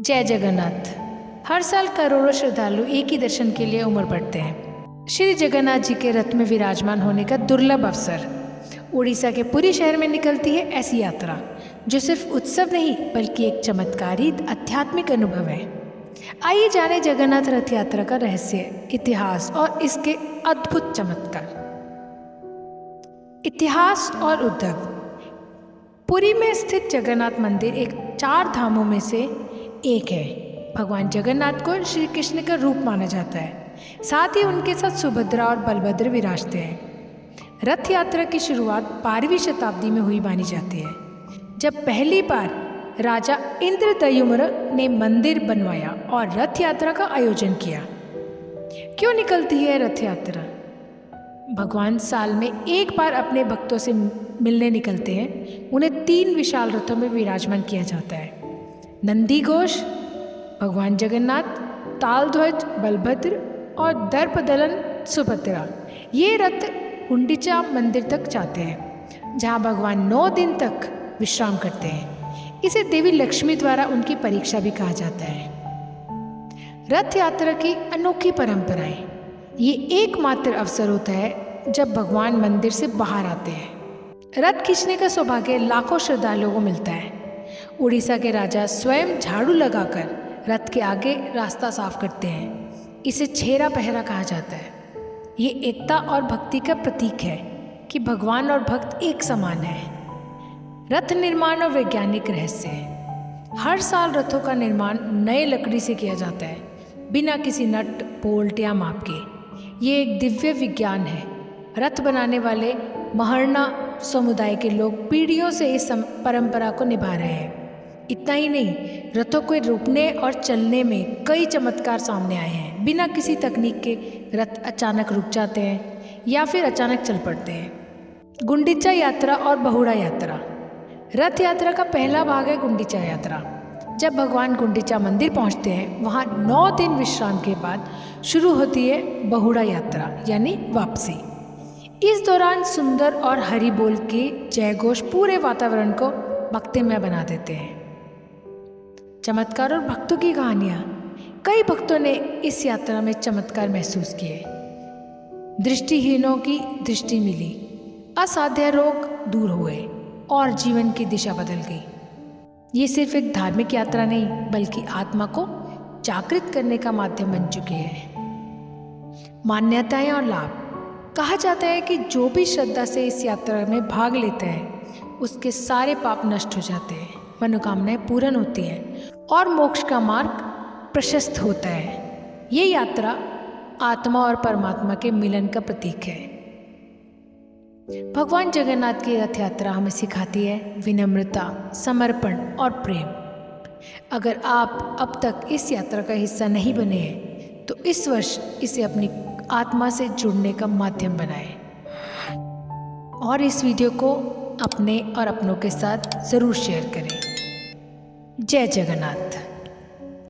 जय जगन्नाथ। हर साल करोड़ों श्रद्धालु एक ही दर्शन के लिए उमड़ पड़ते हैं। श्री जगन्नाथ जी के रथ में विराजमान होने का दुर्लभ अवसर। उड़ीसा के पुरी शहर में निकलती है ऐसी यात्रा जो सिर्फ उत्सव नहीं बल्कि एक चमत्कारी आध्यात्मिक अनुभव है। आइए जाने जगन्नाथ रथ यात्रा का रहस्य, इतिहास और इसके अद्भुत चमत्कार। इतिहास और उद्धव। पुरी में स्थित जगन्नाथ मंदिर एक 4 धामों में से एक है। भगवान जगन्नाथ को श्री कृष्ण का रूप माना जाता है। साथ ही उनके साथ सुभद्रा और बलभद्र विराजते हैं। रथ यात्रा की शुरुआत 12वीं शताब्दी में हुई मानी जाती है, जब पहली बार राजा इंद्रद्युम्न ने मंदिर बनवाया और रथ यात्रा का आयोजन किया। क्यों निकलती है रथ यात्रा? भगवान साल में एक बार अपने भक्तों से मिलने निकलते हैं। उन्हें 3 विशाल रथों में विराजमान किया जाता है। नंदी घोष भगवान जगन्नाथ, तालध्वज बलभद्र और दर्पदलन सुभद्रा। ये रथ गुंडीचा मंदिर तक जाते हैं, जहाँ भगवान 9 दिन तक विश्राम करते हैं। इसे देवी लक्ष्मी द्वारा उनकी परीक्षा भी कहा जाता है। रथ यात्रा की अनोखी परंपराएं। ये एकमात्र अवसर होता है जब भगवान मंदिर से बाहर आते हैं। रथ खींचने का सौभाग्य लाखों श्रद्धालुओं को मिलता है। उड़ीसा के राजा स्वयं झाड़ू लगाकर रथ के आगे रास्ता साफ करते हैं। इसे छेरा पहरा कहा जाता है। ये एकता और भक्ति का प्रतीक है कि भगवान और भक्त एक समान है। रथ निर्माण और वैज्ञानिक रहस्य है। हर साल रथों का निर्माण नए लकड़ी से किया जाता है, बिना किसी नट बोल्ट या माप के। ये एक दिव्य विज्ञान है। रथ बनाने वाले महर्णा समुदाय के लोग पीढ़ियों से इस परंपरा को निभा रहे हैं। इतना ही नहीं, रथों को रोकने और चलने में कई चमत्कार सामने आए हैं। बिना किसी तकनीक के रथ अचानक रुक जाते हैं या फिर अचानक चल पड़ते हैं। गुंडीचा यात्रा और बहुड़ा यात्रा। रथ यात्रा का पहला भाग है गुंडीचा यात्रा। जब भगवान गुंडीचा मंदिर पहुंचते हैं, वहां 9 दिन विश्राम के बाद शुरू होती है बहुड़ा यात्रा यानी वापसी। इस दौरान सुंदर और हरि बोल के जय घोष पूरे वातावरण को भक्तिमय बना देते हैं। चमत्कार और भक्तों की कहानियाँ। कई भक्तों ने इस यात्रा में चमत्कार महसूस किए। दृष्टिहीनों की दृष्टि मिली, असाध्य रोग दूर हुए और जीवन की दिशा बदल गई। ये सिर्फ एक धार्मिक यात्रा नहीं बल्कि आत्मा को जागृत करने का माध्यम बन चुकी है। मान्यताएं और लाभ। कहा जाता है कि जो भी श्रद्धा से इस यात्रा में भाग लेता है, उसके सारे पाप नष्ट हो जाते हैं, मनोकामनाएं पूर्ण होती हैं और मोक्ष का मार्ग प्रशस्त होता है। ये यात्रा आत्मा और परमात्मा के मिलन का प्रतीक है। भगवान जगन्नाथ की रथ यात्रा हमें सिखाती है विनम्रता, समर्पण और प्रेम। अगर आप अब तक इस यात्रा का हिस्सा नहीं बने हैं, तो इस वर्ष इसे अपनी आत्मा से जुड़ने का माध्यम बनाएं और इस वीडियो को अपने और अपनों के साथ ज़रूर शेयर करें। जय जगन्नाथ।